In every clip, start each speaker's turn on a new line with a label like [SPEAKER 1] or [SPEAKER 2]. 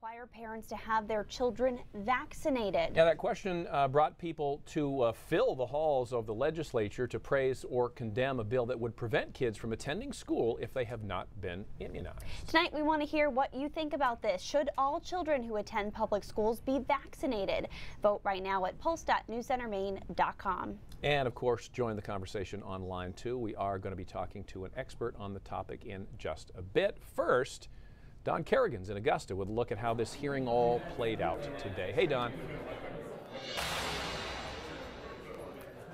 [SPEAKER 1] require parents to have their children vaccinated.
[SPEAKER 2] Yeah, that question brought people to fill the halls of the legislature to praise or condemn a bill that would prevent kids from attending school if they have not been immunized.
[SPEAKER 1] Tonight, we want to hear what you think about this. Should all children who attend public schools be vaccinated? Vote right now at pulse.newscentermaine.com.
[SPEAKER 2] And of course, join the conversation online too. We are going to be talking to an expert on the topic in just a bit. First, Don Kerrigan's in Augusta with a look at how this hearing all played out today. Hey, Don.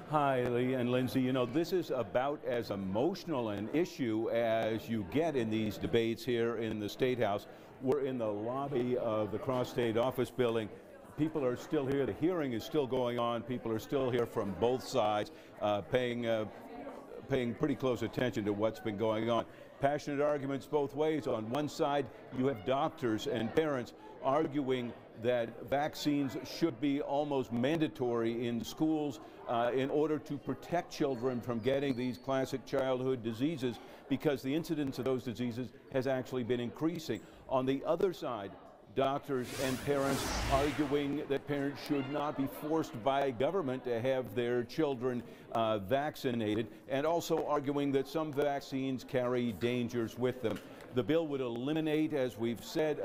[SPEAKER 3] Hi, Lee and Lindsay. You know, this is about as emotional an issue as you get in these debates here in the State House. We're in the lobby of the Cross-State Office Building. People are still here. The hearing is still going on. People are still here from both sides, paying pretty close attention to what's been going on. Passionate arguments both ways. On one side, you have doctors and parents arguing that vaccines should be almost mandatory in schools in order to protect children from getting these classic childhood diseases, because the incidence of those diseases has actually been increasing. On the other side, doctors and parents arguing that parents should not be forced by government to have their children vaccinated, and also arguing that some vaccines carry dangers with them. The bill would eliminate, as we've said,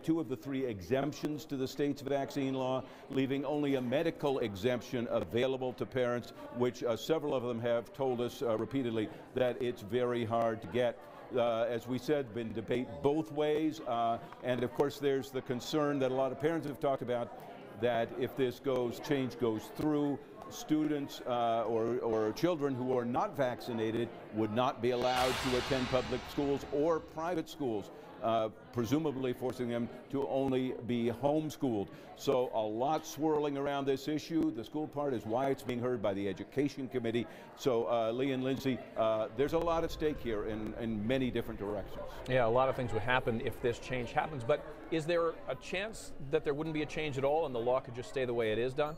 [SPEAKER 3] two of the three exemptions to the state's vaccine law, leaving only a medical exemption available to parents, which several of them have told us repeatedly that it's very hard to get. As we said, been debate both ways, and of course there's the concern that a lot of parents have talked about, that if this change goes through, students or children who are not vaccinated would not be allowed to attend public schools or private schools, presumably forcing them to only be homeschooled. So a lot swirling around this issue. The school part is why it's being heard by the Education Committee. So Lee and Lindsay, there's a lot at stake here in many different directions.
[SPEAKER 2] Yeah, a lot of things would happen if this change happens, but is there a chance that there wouldn't be a change at all and the law could just stay the way it is, Don?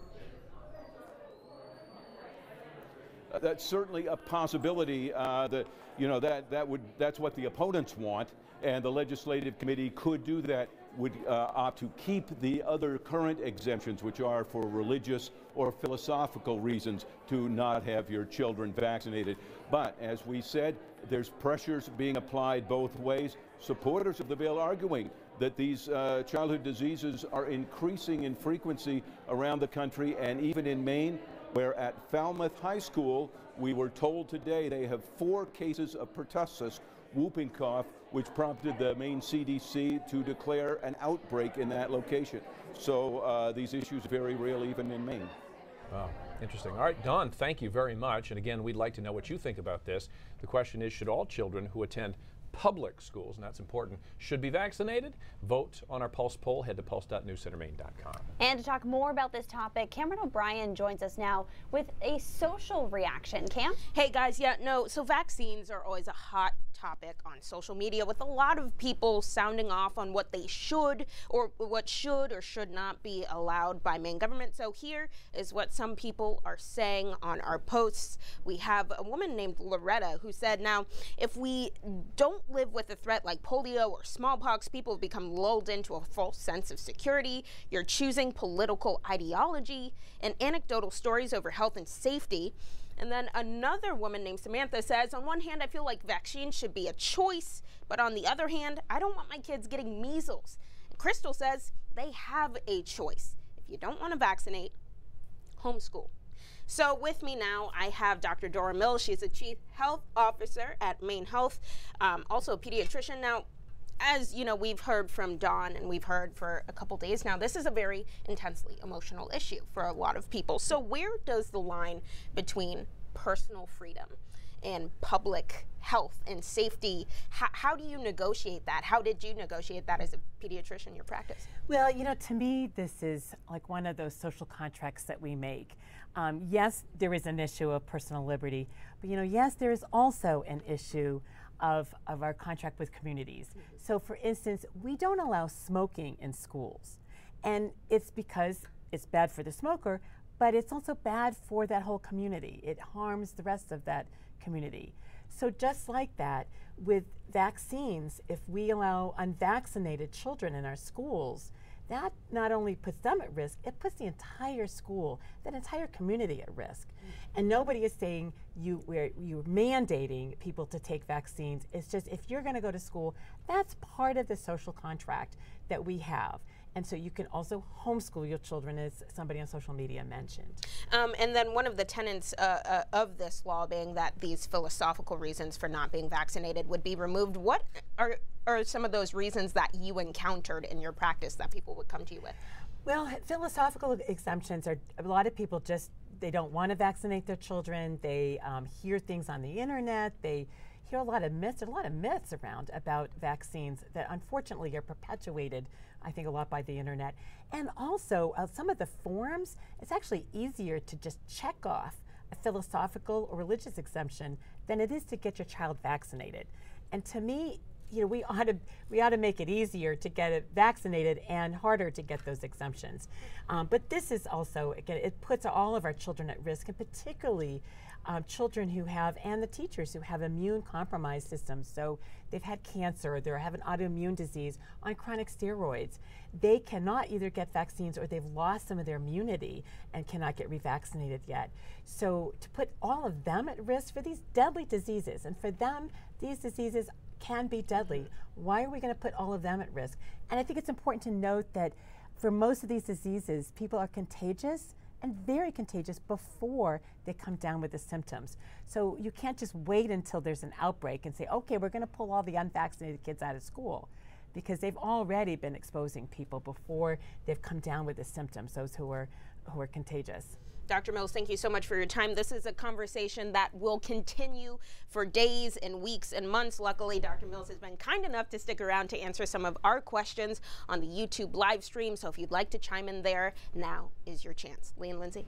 [SPEAKER 3] That's certainly a possibility. That's what the opponents want, and the legislative committee could do that. Would opt to keep the other current exemptions, which are for religious or philosophical reasons to not have your children vaccinated. But as we said, there's pressures being applied both ways. Supporters of the bill arguing that these childhood diseases are increasing in frequency around the country, and even in Maine, where at Falmouth High School, we were told today they have 4 cases of pertussis, whooping cough, which prompted the Maine CDC to declare an outbreak in that location. So these issues are very real even in Maine.
[SPEAKER 2] Wow, interesting. All right, Don, thank you very much. And again, we'd like to know what you think about this. The question is, should all children who attend public schools, and that's important, should be vaccinated? Vote on our Pulse poll. Head to pulse.newscentermaine.com.
[SPEAKER 1] And to talk more about this topic, Cameron O'Brien joins us now with a social reaction. Cam?
[SPEAKER 4] Hey guys, so vaccines are always a hot topic on social media, with a lot of people sounding off on what they should or what should or should not be allowed by Maine government. So here is what some people are saying on our posts. We have a woman named Loretta who said, now, if we don't live with a threat like polio or smallpox, people have become lulled into a false sense of security. You're choosing political ideology and anecdotal stories over health and safety. And then another woman named Samantha says, on one hand, I feel like vaccines should be a choice, but on the other hand, I don't want my kids getting measles. And Crystal says they have a choice. If you don't want to vaccinate, homeschool. So with me now, I have Dr. Dora Mills. She's a Chief Health Officer at Maine Health, also a pediatrician. Now, as you know, we've heard from Dawn, and we've heard for a couple days now, this is a very intensely emotional issue for a lot of people. So where does the line between personal freedom and public health and safety, how do you negotiate that? How did you negotiate that as a pediatrician in your practice?
[SPEAKER 5] Well, to me, this is like one of those social contracts that we make. Yes, there is an issue of personal liberty, but yes, there is also an issue of our contract with communities. Mm-hmm. So for instance, we don't allow smoking in schools. And it's because it's bad for the smoker, but it's also bad for that whole community. It harms the rest of that community. So just like that, with vaccines, if we allow unvaccinated children in our schools, that not only puts them at risk, it puts the entire school, that entire community at risk. And nobody is saying you're mandating people to take vaccines. It's just, if you're going to go to school, that's part of the social contract that we have. And so you can also homeschool your children, as somebody on social media mentioned.
[SPEAKER 4] And then one of the tenets of this law being that these philosophical reasons for not being vaccinated would be removed. What are some of those reasons that you encountered in your practice that people would come to you with? Well,
[SPEAKER 5] Philosophical exemptions are, a lot of people just, they don't want to vaccinate their children. They hear things on the internet. They hear a lot of myths. There are a lot of myths around about vaccines that unfortunately are perpetuated, I think, a lot by the internet. And also, some of the forms, it's actually easier to just check off a philosophical or religious exemption than it is to get your child vaccinated. And to me, we ought to make it easier to get it vaccinated and harder to get those exemptions. But this is also, again, it puts all of our children at risk, and particularly children who have, and the teachers who have immune compromised systems. So they've had cancer, they have an autoimmune disease, on chronic steroids. They cannot either get vaccines, or they've lost some of their immunity and cannot get revaccinated yet. So to put all of them at risk for these deadly diseases, and for them, these diseases can be deadly. Why are we going to put all of them at risk? And I think it's important to note that for most of these diseases, people are contagious, and very contagious, before they come down with the symptoms. So you can't just wait until there's an outbreak and say, okay, we're going to pull all the unvaccinated kids out of school, because they've already been exposing people before they've come down with the symptoms, those who are contagious.
[SPEAKER 4] Dr. Mills, thank you so much for your time. This is a conversation that will continue for days and weeks and months. Luckily, Dr. Mills has been kind enough to stick around to answer some of our questions on the YouTube live stream. So if you'd like to chime in there, now is your chance. Lee and Lindsay.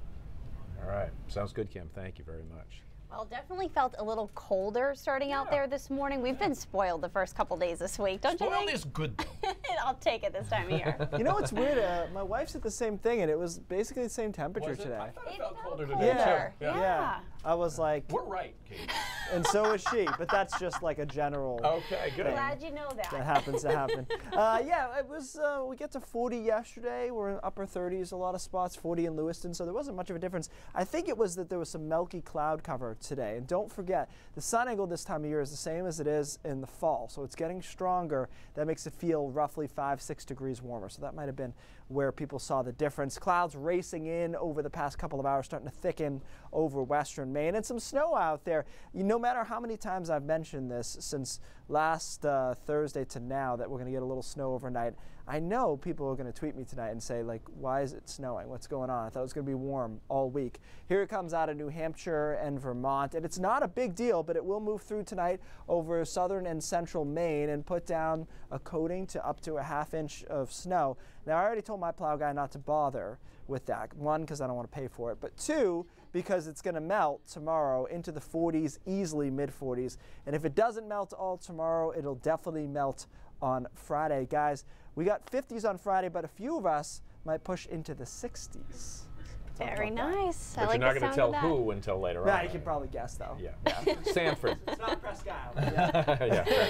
[SPEAKER 2] All right. Sounds good, Kim. Thank you very much.
[SPEAKER 1] Well, definitely felt a little colder starting out there this morning. We've been spoiled the first couple days this week, don't you think?
[SPEAKER 2] Spoiled is good, though.
[SPEAKER 1] I'll take it this time of year.
[SPEAKER 6] You know what's weird? My wife said the same thing, and it was basically the same temperature today.
[SPEAKER 2] I thought it felt colder
[SPEAKER 1] colder.
[SPEAKER 2] today, too.
[SPEAKER 6] Yeah. I was like,
[SPEAKER 2] We're right, Katie.
[SPEAKER 6] and so is she, but that's just like a general
[SPEAKER 2] Okay, good.
[SPEAKER 1] Glad you know that.
[SPEAKER 6] that happens to happen. Yeah, it was, we get to 40 yesterday. We're in upper 30s, a lot of spots, 40 in Lewiston, so there wasn't much of a difference. I think it was that there was some milky cloud cover today. And don't forget, the sun angle this time of year is the same as it is in the fall, so it's getting stronger. That makes it feel roughly 5-6 degrees warmer, so that might have been where people saw the difference. Clouds racing in over the past couple of hours, starting to thicken over western Maine, and some snow out there. No matter how many times I've mentioned this since last Thursday to now that we're going to get a little snow overnight, I know people are going to tweet me tonight and say, like, why is it snowing? What's going on? I thought it was going to be warm all week. Here it comes out of New Hampshire and Vermont, and it's not a big deal, but it will move through tonight over southern and central Maine and put down a coating to up to a ½ inch of snow. Now, I already told my plow guy not to bother with that. One, because I don't want to pay for it, but two, because it's going to melt tomorrow into the 40s, easily mid-40s. And if it doesn't melt all tomorrow, it'll definitely melt on Friday. Guys, we got 50s on Friday, but a few of us might push into the 60s.
[SPEAKER 1] Very nice.
[SPEAKER 2] But
[SPEAKER 1] I like
[SPEAKER 2] you're not
[SPEAKER 1] the
[SPEAKER 2] going to
[SPEAKER 1] sound
[SPEAKER 2] tell
[SPEAKER 1] of that.
[SPEAKER 2] who until later on.
[SPEAKER 6] Yeah, you can probably guess, though.
[SPEAKER 2] Yeah. Sanford.
[SPEAKER 6] It's not Presque Isle.
[SPEAKER 2] Yeah,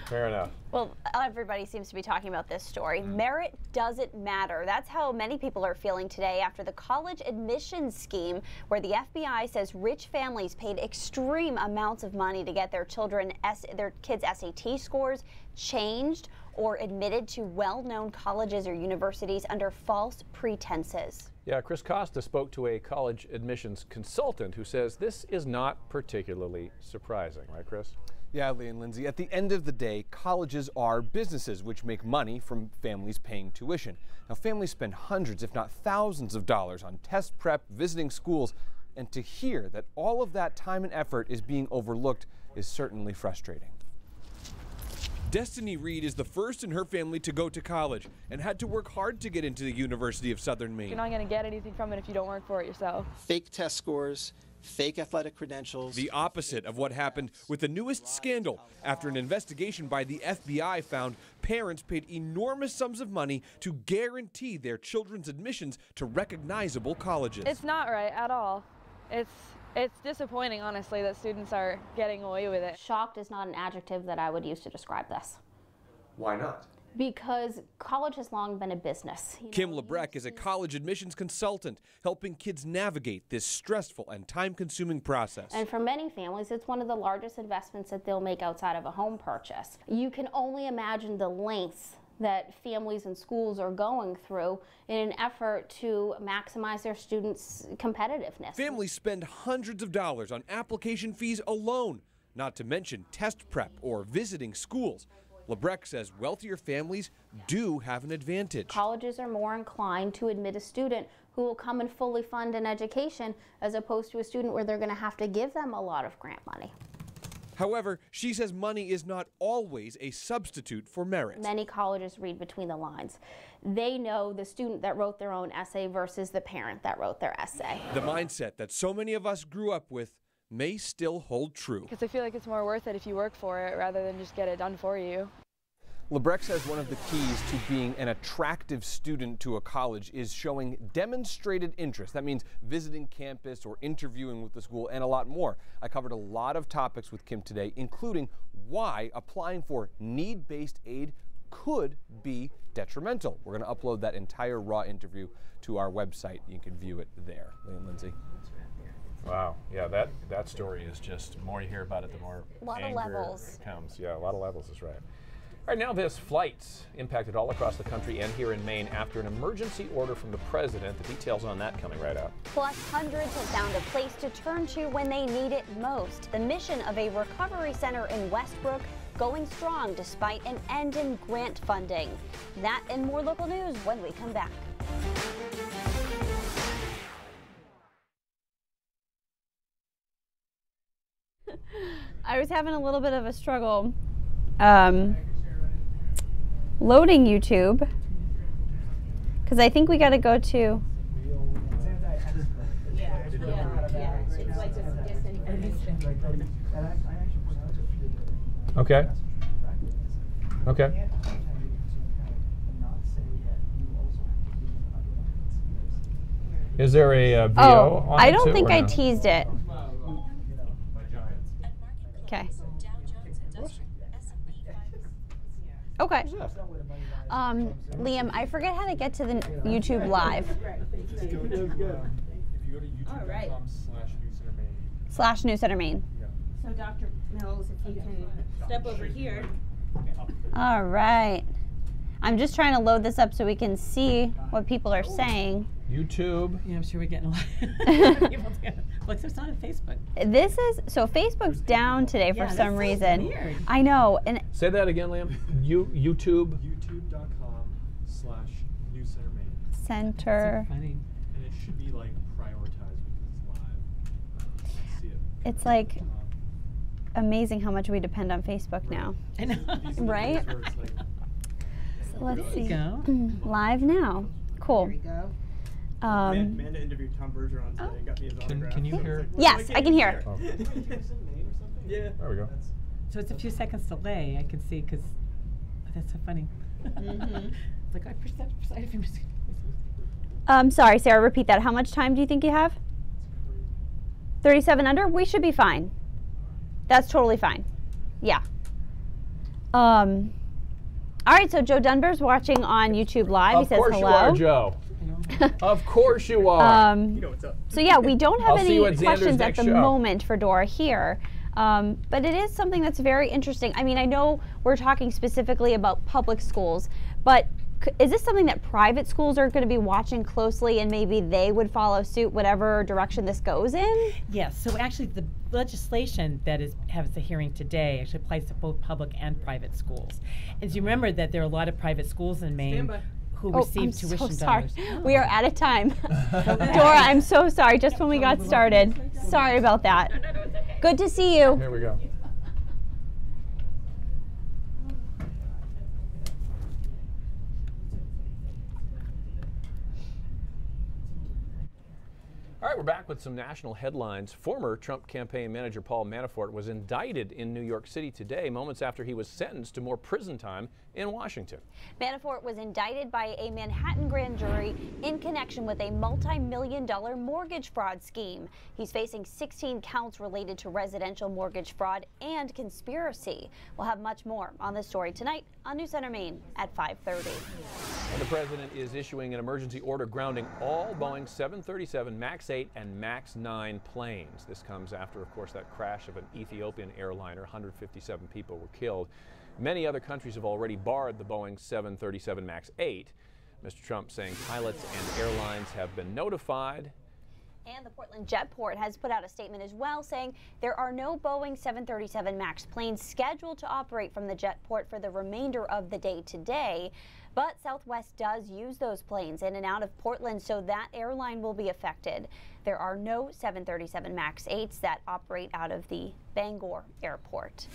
[SPEAKER 2] fair enough.
[SPEAKER 1] Well, everybody seems to be talking about this story. Merit doesn't matter. That's how many people are feeling today after the college admissions scheme, where the FBI says rich families paid extreme amounts of money to get their kids' SAT scores changed or admitted to well-known colleges or universities under false pretenses.
[SPEAKER 2] Yeah, Chris Costa spoke to a college admissions consultant who says this is not particularly surprising, right, Chris?
[SPEAKER 7] Yeah, Lee and Lindsay, at the end of the day, colleges are businesses which make money from families paying tuition. Now, families spend hundreds, if not thousands of dollars on test prep, visiting schools, and to hear that all of that time and effort is being overlooked is certainly frustrating. Destiny Reed is the first in her family to go to college and had to work hard to get into the University of Southern Maine.
[SPEAKER 8] You're not going to get anything from it if you don't work for it yourself.
[SPEAKER 9] Fake test scores, fake athletic credentials.
[SPEAKER 7] The opposite of what happened with the newest scandal after an investigation by the FBI found parents paid enormous sums of money to guarantee their children's admissions to recognizable colleges.
[SPEAKER 8] It's not right at all. It's disappointing, honestly, that students are getting away with it.
[SPEAKER 1] Shocked is not an adjective that I would use to describe this.
[SPEAKER 7] Why not?
[SPEAKER 1] Because college has long been a business.
[SPEAKER 7] Kim Lebrecht is a college admissions consultant, helping kids navigate this stressful and time-consuming process.
[SPEAKER 1] And for many families, it's one of the largest investments that they'll make outside of a home purchase. You can only imagine the lengths that families and schools are going through in an effort to maximize their students' competitiveness.
[SPEAKER 7] Families spend hundreds of dollars on application fees alone, not to mention test prep or visiting schools. Lebrecht says wealthier families do have an advantage.
[SPEAKER 1] Colleges are more inclined to admit a student who will come and fully fund an education as opposed to a student where they're going to have to give them a lot of grant money.
[SPEAKER 7] However, she says money is not always a substitute for merit.
[SPEAKER 1] Many colleges read between the lines. They know the student that wrote their own essay versus the parent that wrote their essay.
[SPEAKER 7] The mindset that so many of us grew up with may still hold true.
[SPEAKER 8] Because I feel like it's more worth it if you work for it rather than just get it done for you.
[SPEAKER 7] Lebrecht says one of the keys to being an attractive student to a college is showing demonstrated interest. That means visiting campus or interviewing with the school and a lot more. I covered a lot of topics with Kim today, including why applying for need-based aid could be detrimental. We're going to upload that entire raw interview to our website. You can view it there. Lee and Lindsay.
[SPEAKER 2] Wow, yeah, that story is just, the more you hear about it, the more anger it comes. Yeah, a lot of levels is right. All right, now this, flights impacted all across the country and here in Maine after an emergency order from the president. The details on that coming right up.
[SPEAKER 1] Plus, hundreds have found a place to turn to when they need it most. The mission of a recovery center in Westbrook going strong despite an end in grant funding. That and more local news when we come back. I was having a little bit of a struggle loading YouTube because I think we got to go to
[SPEAKER 2] Okay. Okay. Is there a VO on
[SPEAKER 1] I
[SPEAKER 2] it
[SPEAKER 1] don't
[SPEAKER 2] too,
[SPEAKER 1] think
[SPEAKER 2] or
[SPEAKER 1] I
[SPEAKER 2] no?
[SPEAKER 1] teased it. Okay. Okay. Liam, I forget how to get to the YouTube Live.
[SPEAKER 10] If you go to
[SPEAKER 1] /NewsCenterMaine.
[SPEAKER 4] So Dr. Mills, if you can step over here.
[SPEAKER 1] All right. I'm just trying to load this up so we can see what people are saying.
[SPEAKER 2] YouTube.
[SPEAKER 5] Yeah, I'm sure we're getting a lot of people together. Look, it's on Facebook.
[SPEAKER 1] This is, so Facebook's down today for some reason.
[SPEAKER 5] Weird.
[SPEAKER 1] I know. And
[SPEAKER 2] Say that again, Liam. YouTube.
[SPEAKER 10] YouTube.com/NewsCenterMaine.
[SPEAKER 1] Center.
[SPEAKER 5] So funny.
[SPEAKER 10] And it should be like prioritized because it's live. See it.
[SPEAKER 1] It's like amazing how much we depend on Facebook now.
[SPEAKER 5] I know.
[SPEAKER 1] Right?
[SPEAKER 10] Where it's like,
[SPEAKER 1] So let's see.
[SPEAKER 5] Go.
[SPEAKER 1] Live now. Cool.
[SPEAKER 4] There we go.
[SPEAKER 10] Amanda interviewed Tom Bergeron today and got me his autograph.
[SPEAKER 2] Can you hear?
[SPEAKER 1] Yes, I can hear.
[SPEAKER 2] Oh.
[SPEAKER 10] Yeah.
[SPEAKER 2] There we go.
[SPEAKER 5] So it's a few seconds delay, I can see, because that's so funny. It's like, I pushed that side of him.
[SPEAKER 1] Sorry, Sarah, repeat that. How much time do you think you have? 37 under? We should be fine. That's totally fine. Yeah. All right, so Joe Dunbar's watching on YouTube Live. He
[SPEAKER 2] Of
[SPEAKER 1] says
[SPEAKER 2] course
[SPEAKER 1] hello.
[SPEAKER 2] you are, Joe. Of course you are.
[SPEAKER 10] You know what's up.
[SPEAKER 1] So yeah, we don't have
[SPEAKER 2] I'll see
[SPEAKER 1] any
[SPEAKER 2] you at Xander's
[SPEAKER 1] questions at
[SPEAKER 2] next
[SPEAKER 1] the
[SPEAKER 2] show.
[SPEAKER 1] moment for Dora here. But it is something that's very interesting. I mean, I know we're talking specifically about public schools, but is this something that private schools are going to be watching closely and maybe they would follow suit whatever direction this goes in?
[SPEAKER 5] Yes, so actually the legislation that has a hearing today actually applies to both public and private schools. As you remember that there are a lot of private schools in Maine who receive
[SPEAKER 1] I'm
[SPEAKER 5] tuition
[SPEAKER 1] so sorry.
[SPEAKER 5] dollars.
[SPEAKER 1] We are out of time. Dora, I'm so sorry. Just when we got started. Sorry about that. Good to see you.
[SPEAKER 2] Here we go. All All right, we're back with some national headlines. Former Trump campaign manager Paul Manafort was indicted in New York City today, moments after he was sentenced to more prison time in Washington.
[SPEAKER 1] Manafort was indicted by a Manhattan grand jury in connection with a multi-million-dollar mortgage fraud scheme. He's facing 16 counts related to residential mortgage fraud and conspiracy. We'll have much more on this story tonight on News Center Maine at 5:30.
[SPEAKER 2] And the president is issuing an emergency order grounding all Boeing 737 MAX 8 and MAX 9 planes. This comes after, of course, that crash of an Ethiopian airliner. 157 people were killed. Many other countries have already barred the Boeing 737 MAX 8. Mr. Trump saying pilots and airlines have been notified.
[SPEAKER 1] And the Portland Jetport has put out a statement as well, saying there are no Boeing 737 MAX planes scheduled to operate from the Jetport for the remainder of the day today. But Southwest does use those planes in and out of Portland, so that airline will be affected. There are no 737 MAX 8s that operate out of the Bangor airport.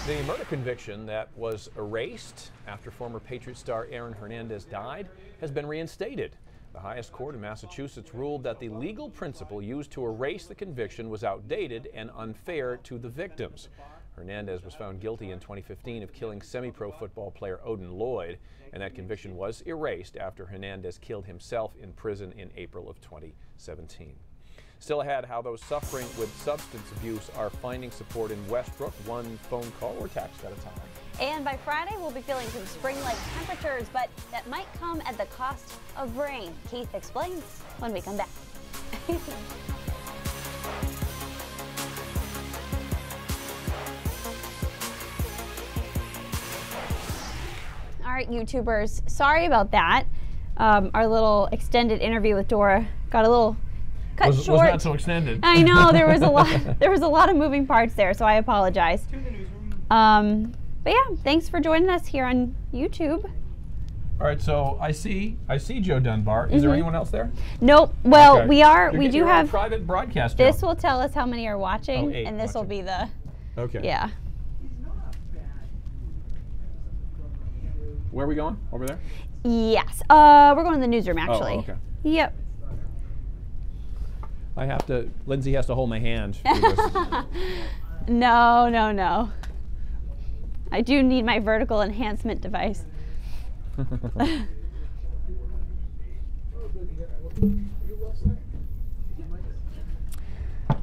[SPEAKER 2] The murder conviction that was erased after former Patriot star Aaron Hernandez died has been reinstated. The highest court in Massachusetts ruled that the legal principle used to erase the conviction was outdated and unfair to the victims. Hernandez was found guilty in 2015 of killing semi-pro football player Odin Lloyd, and that conviction was erased after Hernandez killed himself in prison in April of 2017. Still ahead, how those suffering with substance abuse are finding support in Westbrook, one phone call or text at a time.
[SPEAKER 1] And by Friday, we'll be feeling some spring-like temperatures, but that might come at the cost of rain. Keith explains when we come back. All right, YouTubers, sorry about that. Our little extended interview with Dora got a little cut short.
[SPEAKER 2] Was not so extended.
[SPEAKER 1] I know, there was a lot. There was a lot of moving parts there, so I apologize. But yeah, thanks for joining us here on YouTube.
[SPEAKER 2] All right, so I see Joe Dunbar. Is there anyone else there?
[SPEAKER 1] Nope. Well,
[SPEAKER 2] okay.
[SPEAKER 1] we do have
[SPEAKER 2] private broadcast.
[SPEAKER 1] This will tell us how many are watching,
[SPEAKER 2] 8
[SPEAKER 1] and this will be the.
[SPEAKER 2] Okay.
[SPEAKER 1] Yeah.
[SPEAKER 2] Where are we going? Over there?
[SPEAKER 1] Yes. We're going to the newsroom actually.
[SPEAKER 2] Oh, okay.
[SPEAKER 1] Yep.
[SPEAKER 2] I have to. Lindsay has to hold my hand through this.
[SPEAKER 1] No. I do need my vertical enhancement device.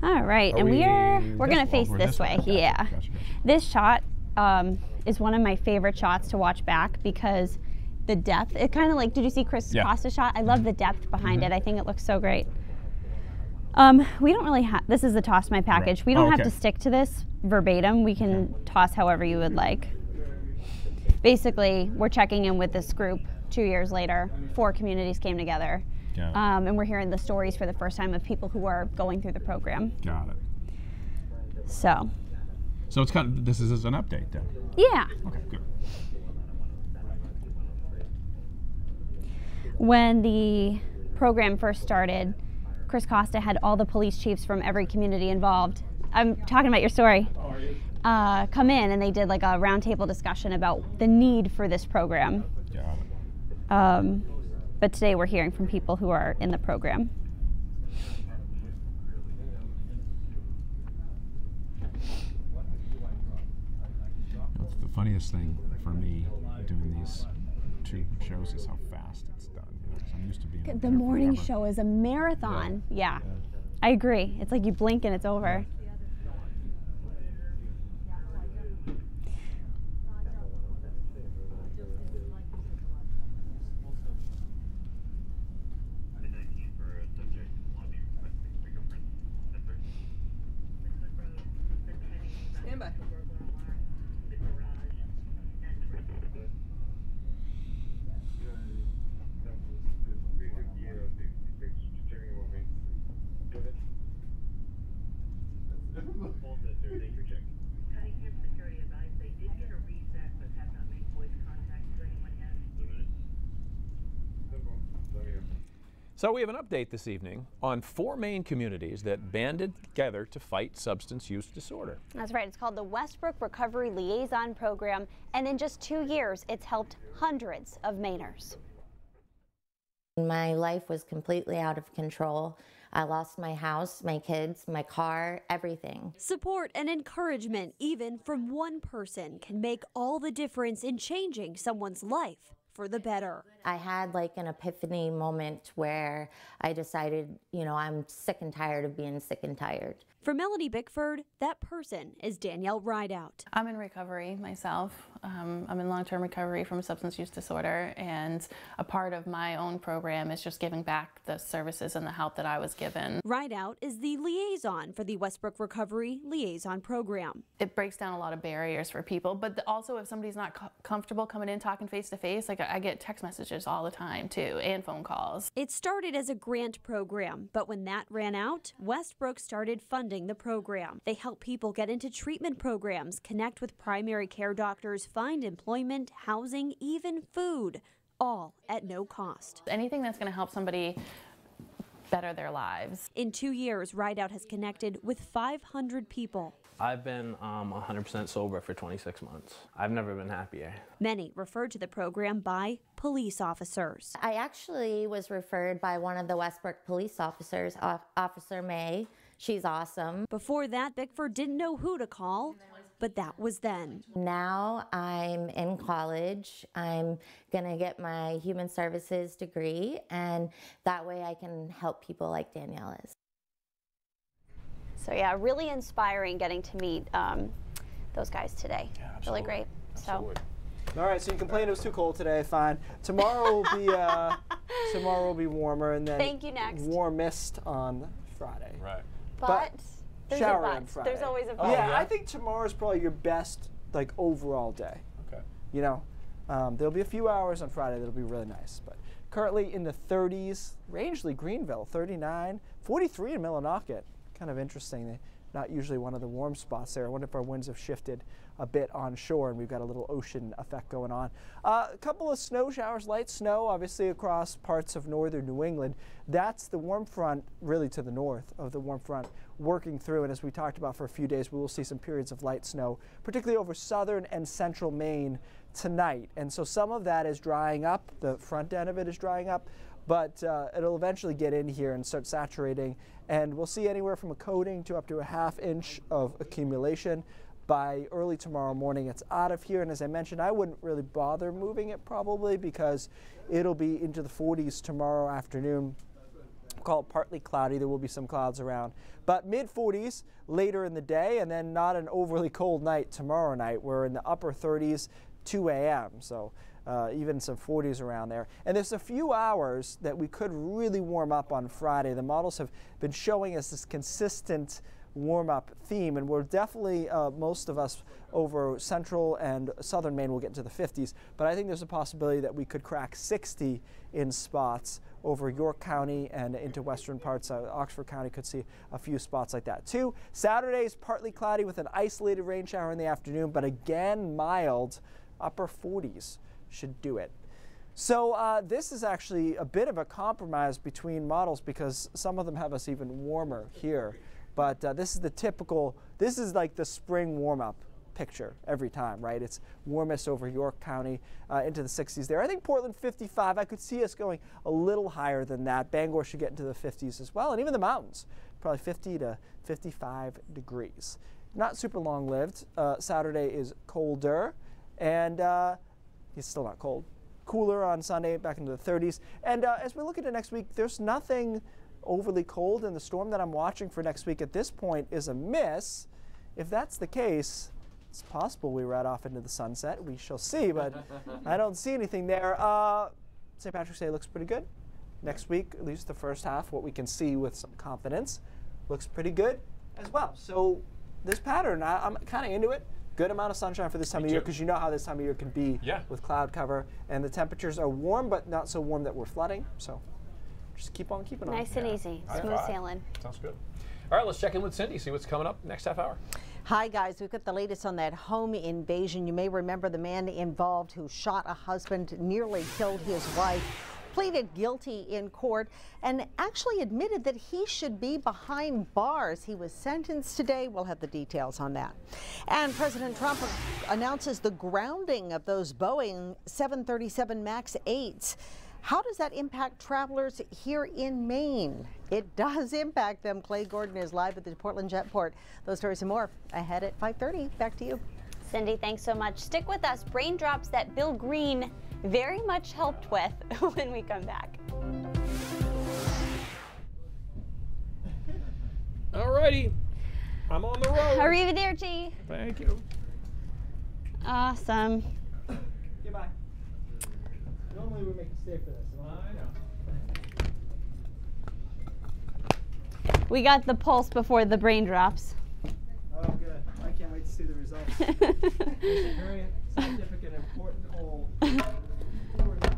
[SPEAKER 1] All right, and we're gonna face this way.
[SPEAKER 2] Okay.
[SPEAKER 1] Yeah.
[SPEAKER 2] Gotcha.
[SPEAKER 1] This shot is one of my favorite shots to watch back because the depth. It kind of like, did you see Chris Costa's shot? I love the depth behind it. I think it looks so great. We don't really have. This is the toss my package.
[SPEAKER 2] Right.
[SPEAKER 1] We don't have to stick to this verbatim. We can toss however you would like. Basically, we're checking in with this group 2 years later. 4 communities came together. And we're hearing the stories for the first time of people who are going through the program.
[SPEAKER 2] Got it.
[SPEAKER 1] So
[SPEAKER 2] it's kind of, this is an update then?
[SPEAKER 1] Yeah.
[SPEAKER 2] Okay, good.
[SPEAKER 1] When the program first started, Chris Costa had all the police chiefs from every community involved. I'm talking about your story. Come in, and they did like a roundtable discussion about the need for this program.
[SPEAKER 2] Got it.
[SPEAKER 1] But today we're hearing from people who are in the program.
[SPEAKER 2] The funniest thing for me doing these 2 shows is how fast it's done. I'm used to being
[SPEAKER 1] The morning show is a marathon. Yeah. I agree. It's like you blink and it's over.
[SPEAKER 2] So we have an update this evening on 4 Maine communities that banded together to fight substance use disorder.
[SPEAKER 1] That's right. It's called the Westbrook Recovery Liaison Program, and in just 2 years, it's helped hundreds of Mainers.
[SPEAKER 11] My life was completely out of control. I lost my house, my kids, my car, everything.
[SPEAKER 12] Support and encouragement, even from one person, can make all the difference in changing someone's life for the better.
[SPEAKER 11] I had like an epiphany moment where I decided, I'm sick and tired of being sick and tired.
[SPEAKER 12] For Melanie Bickford, that person is Danielle Rideout.
[SPEAKER 13] I'm in recovery myself. I'm in long-term recovery from a substance use disorder, and a part of my own program is just giving back the services and the help that I was given.
[SPEAKER 12] Rideout is the liaison for the Westbrook Recovery Liaison Program.
[SPEAKER 13] It breaks down a lot of barriers for people, but also if somebody's not comfortable coming in talking face-to-face, like I get text messages all the time too, and phone calls.
[SPEAKER 12] It started as a grant program, but when that ran out, Westbrook started funding the program. They help people get into treatment programs, connect with primary care doctors, find employment, housing, even food, all at no cost.
[SPEAKER 13] Anything that's going to help somebody better their lives.
[SPEAKER 12] In 2 years, Rideout has connected with 500 people.
[SPEAKER 14] I've been 100% sober for 26 months. I've never been happier.
[SPEAKER 12] Many referred to the program by police officers.
[SPEAKER 11] I actually was referred by one of the Westbrook police officers, Officer May. She's awesome.
[SPEAKER 12] Before that, Bickford didn't know who to call, but that was then.
[SPEAKER 11] Now I'm in college. I'm gonna get my human services degree, and that way I can help people like Danielle is.
[SPEAKER 1] So yeah, really inspiring getting to meet those guys today.
[SPEAKER 2] Yeah,
[SPEAKER 1] really great.
[SPEAKER 2] Absolutely.
[SPEAKER 6] All right, so you complained it was too cold today. Fine. Tomorrow will be warmer, and then
[SPEAKER 1] thank you next.
[SPEAKER 6] Warmest on Friday.
[SPEAKER 2] Right.
[SPEAKER 1] But there's a
[SPEAKER 6] shower
[SPEAKER 1] but.
[SPEAKER 6] on Friday.
[SPEAKER 1] There's always a but.
[SPEAKER 6] Yeah, I think tomorrow's probably your best overall day.
[SPEAKER 2] Okay.
[SPEAKER 6] There'll be a few hours on Friday that'll be really nice, but currently in the 30s. Rangeley, Greenville, 39, 43 in Millinocket. Kind of interesting. Not usually one of the warm spots there. I wonder if our winds have shifted a bit on shore and we've got a little ocean effect going on. A couple of snow showers, light snow, obviously across parts of northern New England. That's the warm front really to the north of the warm front working through. And as we talked about for a few days, we will see some periods of light snow, particularly over southern and central Maine tonight. And so some of that is drying up. The front end of it is drying up, but it'll eventually get in here and start saturating. And we'll see anywhere from a coating to up to a ½ inch of accumulation. By early tomorrow morning, it's out of here. And as I mentioned, I wouldn't really bother moving it probably because it'll be into the 40s tomorrow afternoon. We'll call it partly cloudy. There will be some clouds around. But mid-40s later in the day, and then not an overly cold night tomorrow night. We're in the upper 30s, 2 a.m. So even some 40s around there. And there's a few hours that we could really warm up on Friday. The models have been showing us this consistent warm-up theme, and we're definitely, most of us over central and southern Maine will get into the 50s, but I think there's a possibility that we could crack 60 in spots over York County and into western parts. Oxford County could see a few spots like that too. Saturday's partly cloudy with an isolated rain shower in the afternoon, but again mild, upper 40s should do it. So this is actually a bit of a compromise between models because some of them have us even warmer here. But this is the typical, this is like the spring warm-up picture every time, right? It's warmest over York County into the 60s there. I think Portland 55, I could see us going a little higher than that. Bangor should get into the 50s as well, and even the mountains, probably 50 to 55 degrees. Not super long-lived. Saturday is colder, and it's still not cold. Cooler on Sunday, back into the 30s. And as we look into next week, there's nothing overly cold, and the storm that I'm watching for next week at this point is a miss. If that's the case, it's possible we ride off into the sunset. We shall see, but I don't see anything there. St. Patrick's Day looks pretty good. Next week, at least the first half, what we can see with some confidence, looks pretty good as well. So this pattern, I'm kind of into it. Good amount of sunshine for this time of year because you know how this time of year can be with cloud cover. And the temperatures are warm, but not so warm that we're flooding. So just keep on keeping on.
[SPEAKER 1] Nice and easy. Smooth sailing.
[SPEAKER 2] Sounds good. All right, let's check in with Cindy, see what's coming up next half hour.
[SPEAKER 15] Hi, guys. We've got the latest on that home invasion. You may remember the man involved who shot a husband, nearly killed his wife, pleaded guilty in court, and actually admitted that he should be behind bars. He was sentenced today. We'll have the details on that. And President Trump announces the grounding of those Boeing 737 MAX 8s. How does that impact travelers here in Maine? It does impact them. Clay Gordon is live at the Portland Jetport. Those stories and more ahead at 5:30. Back to you.
[SPEAKER 1] Cindy, thanks so much. Stick with us. Raindrops that Bill Green very much helped with when we come back.
[SPEAKER 2] Alrighty, I'm on the road.
[SPEAKER 1] Arrivederci.
[SPEAKER 2] Thank you.
[SPEAKER 1] Awesome.
[SPEAKER 6] Goodbye. Normally we make you stay for this.
[SPEAKER 2] I know.
[SPEAKER 1] We got the pulse before the raindrops.
[SPEAKER 6] Oh, good. I can't wait to see the results. It's a very scientific and important poll. We're not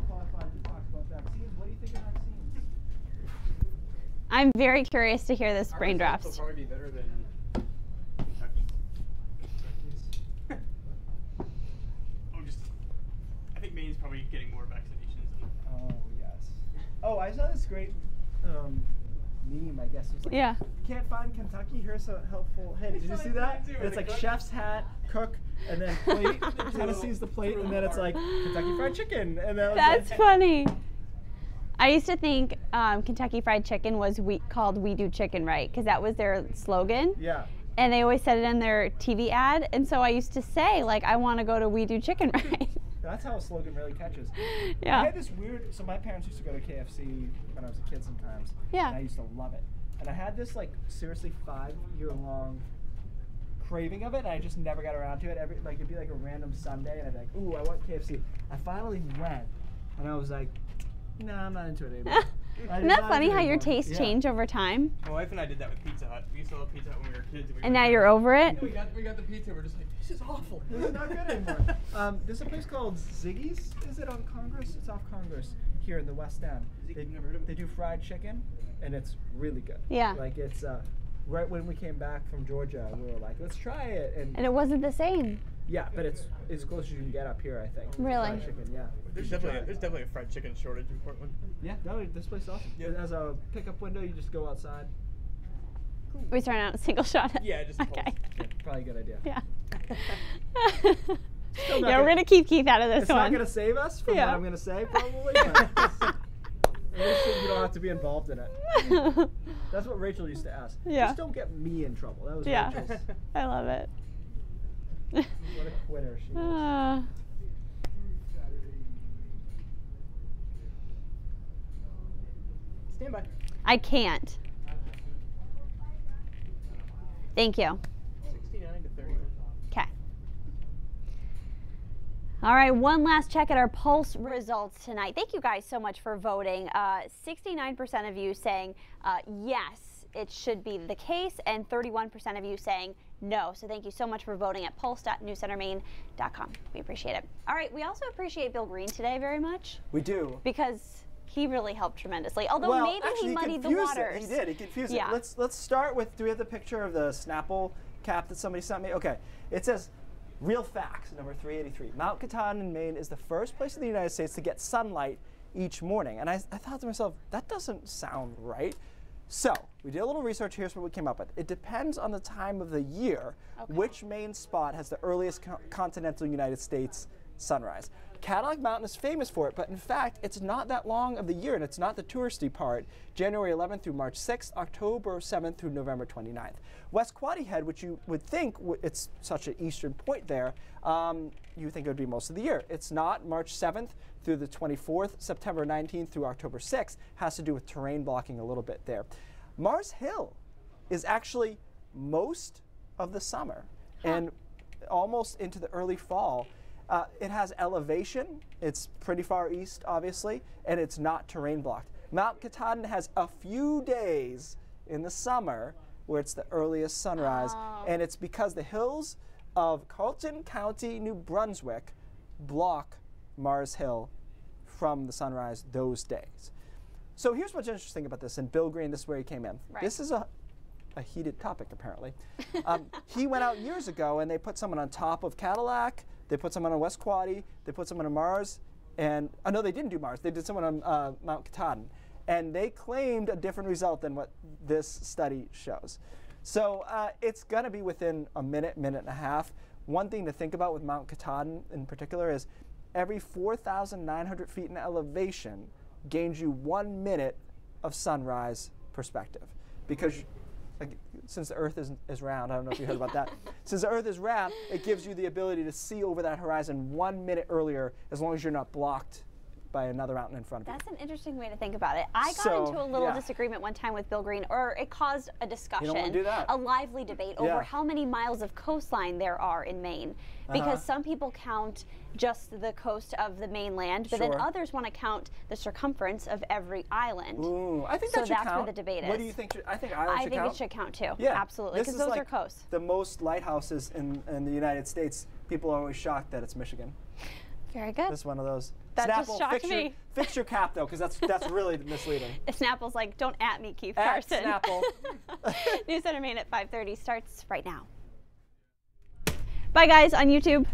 [SPEAKER 6] qualified to talk about vaccines. What do you think of vaccines?
[SPEAKER 1] I'm very curious to hear this raindrops.
[SPEAKER 10] Will probably be better than Kentucky. I think Maine's probably getting more vaccinations.
[SPEAKER 6] Oh, yes. Oh, I saw this great meme, I guess. It was like,
[SPEAKER 1] Yeah.
[SPEAKER 6] You can't find Kentucky? Here's a helpful hint. Did you see that? It's like chef's hat, cook, and then plate. Tennessee's the plate, and then it's like Kentucky Fried Chicken. And
[SPEAKER 1] That's funny. I used to think Kentucky Fried Chicken was called We Do Chicken Right, because that was their slogan.
[SPEAKER 6] Yeah.
[SPEAKER 1] And they always said it in their TV ad, and so I used to say, like, I want to go to We Do Chicken Right.
[SPEAKER 6] That's how a slogan really catches.
[SPEAKER 1] Yeah.
[SPEAKER 6] I had this weird, so my parents used to go to KFC when I was a kid sometimes.
[SPEAKER 1] Yeah.
[SPEAKER 6] And I used to love it. And I had this like seriously 5-year-long craving of it, and I just never got around to it. It'd be like a random Sunday, and I'd be like, ooh, I want KFC. I finally went, and I was like, nah, I'm not into it anymore.
[SPEAKER 1] Isn't that funny how your tastes change over time?
[SPEAKER 10] My wife and I did that with Pizza Hut. We used to love Pizza Hut when we were kids.
[SPEAKER 1] And now you're over it?
[SPEAKER 10] We got the pizza. We're just like, this is awful.
[SPEAKER 6] This is not good anymore. There's a place called Ziggy's. Is it on Congress? It's off Congress here in the West End. They do fried chicken, and it's really good.
[SPEAKER 1] Yeah.
[SPEAKER 6] Like it's right when we came back from Georgia, we were like, let's try it. And
[SPEAKER 1] it wasn't the same.
[SPEAKER 6] Yeah, but it's as close as you can get up here, I think.
[SPEAKER 1] Really?
[SPEAKER 6] Fried chicken, yeah.
[SPEAKER 10] There's definitely a fried chicken shortage in Portland.
[SPEAKER 6] Yeah, no, this place is awesome. It has a pickup window. You just go outside.
[SPEAKER 1] Are we starting out a single shot?
[SPEAKER 10] Yeah, just
[SPEAKER 1] okay.
[SPEAKER 6] Probably a good idea.
[SPEAKER 1] Yeah.
[SPEAKER 6] Yeah,
[SPEAKER 1] we're gonna keep Keith out of this
[SPEAKER 6] it's
[SPEAKER 1] one.
[SPEAKER 6] It's not gonna save us from what I'm gonna say, probably. But at least you don't have to be involved in it. That's what Rachel used to ask.
[SPEAKER 1] Yeah.
[SPEAKER 6] Just don't get me in trouble. That was Rachel's.
[SPEAKER 1] I love it.
[SPEAKER 6] What a quitter she is.
[SPEAKER 10] Stand by.
[SPEAKER 1] I can't. Thank you.
[SPEAKER 10] 69 to 30.
[SPEAKER 1] Okay. All right, one last check at our pulse results tonight. Thank you guys so much for voting. 69% of you saying yes, it should be the case, and 31% of you saying no. So thank you so much for voting at pulse.newscentermaine.com. We appreciate it. All right, we also appreciate Bill Green today very much.
[SPEAKER 6] We do.
[SPEAKER 1] Because he really helped tremendously. Although
[SPEAKER 6] well,
[SPEAKER 1] maybe
[SPEAKER 6] actually,
[SPEAKER 1] he muddied the waters.
[SPEAKER 6] He did. He confused
[SPEAKER 1] yeah.
[SPEAKER 6] it. Let's start with. Do we have the picture of the Snapple cap that somebody sent me? Okay. It says, real facts, number 383. Mount Katahdin in Maine is the first place in the United States to get sunlight each morning. And I thought to myself, that doesn't sound right. So we did a little research. Here's what we came up with. It depends on the time of the year which Maine spot has the earliest continental United States sunrise. Cadillac Mountain is famous for it, but in fact, it's not that long of the year, and it's not the touristy part. January 11th through March 6th, October 7th through November 29th. West Quoddy Head, which you would think it's such an eastern point there, you think it would be most of the year. It's not. March 7th through the 24th, September 19th through October 6th, has to do with terrain blocking a little bit there. Mars Hill is actually most of the summer and almost into the early fall. It has elevation. It's pretty far east, obviously, and it's not terrain blocked. Mount Katahdin has a few days in the summer where it's the earliest sunrise, and it's because the hills of Carleton County, New Brunswick, block Mars Hill from the sunrise those days. So here's what's interesting about this, and Bill Green, this is where he came in.
[SPEAKER 1] Right.
[SPEAKER 6] This is a heated topic, apparently. He went out years ago, and they put someone on top of Cadillac. They put someone on West Quoddy, they put someone on Mars, and no, they didn't do Mars. They did someone on Mount Katahdin, and they claimed a different result than what this study shows. So it's going to be within a minute, minute and a half. One thing to think about with Mount Katahdin in particular is every 4,900 feet in elevation, gains you 1 minute of sunrise perspective. Because since the Earth is round, I don't know if you heard about that. Since the Earth is round, it gives you the ability to see over that horizon 1 minute earlier, as long as you're not blocked by another mountain in front of you.
[SPEAKER 1] That's an interesting way to think about it. I got into a little disagreement one time with Bill Green, or it caused a discussion,
[SPEAKER 6] you don't want to do that.
[SPEAKER 1] a lively debate over how many miles of coastline there are in Maine. Because some people count just the coast of the mainland, but then others want to count the circumference of every island.
[SPEAKER 6] Ooh, I think
[SPEAKER 1] so
[SPEAKER 6] that should
[SPEAKER 1] that's
[SPEAKER 6] count.
[SPEAKER 1] where the debate is.
[SPEAKER 6] What do you think? I think islands should count.
[SPEAKER 1] I think it should count too.
[SPEAKER 6] Yeah,
[SPEAKER 1] absolutely, because those are coasts.
[SPEAKER 6] The most lighthouses in the United States. People are always shocked that it's Michigan.
[SPEAKER 1] Very good.
[SPEAKER 6] This is one of those.
[SPEAKER 1] That
[SPEAKER 6] Snapple,
[SPEAKER 1] just shocked me.
[SPEAKER 6] Fix your cap though, because that's really misleading.
[SPEAKER 1] Snapple's like, don't at me, Keith
[SPEAKER 6] At
[SPEAKER 1] Carson.
[SPEAKER 6] Snapple.
[SPEAKER 1] News Center Maine at 5:30 starts right now. Bye guys on YouTube.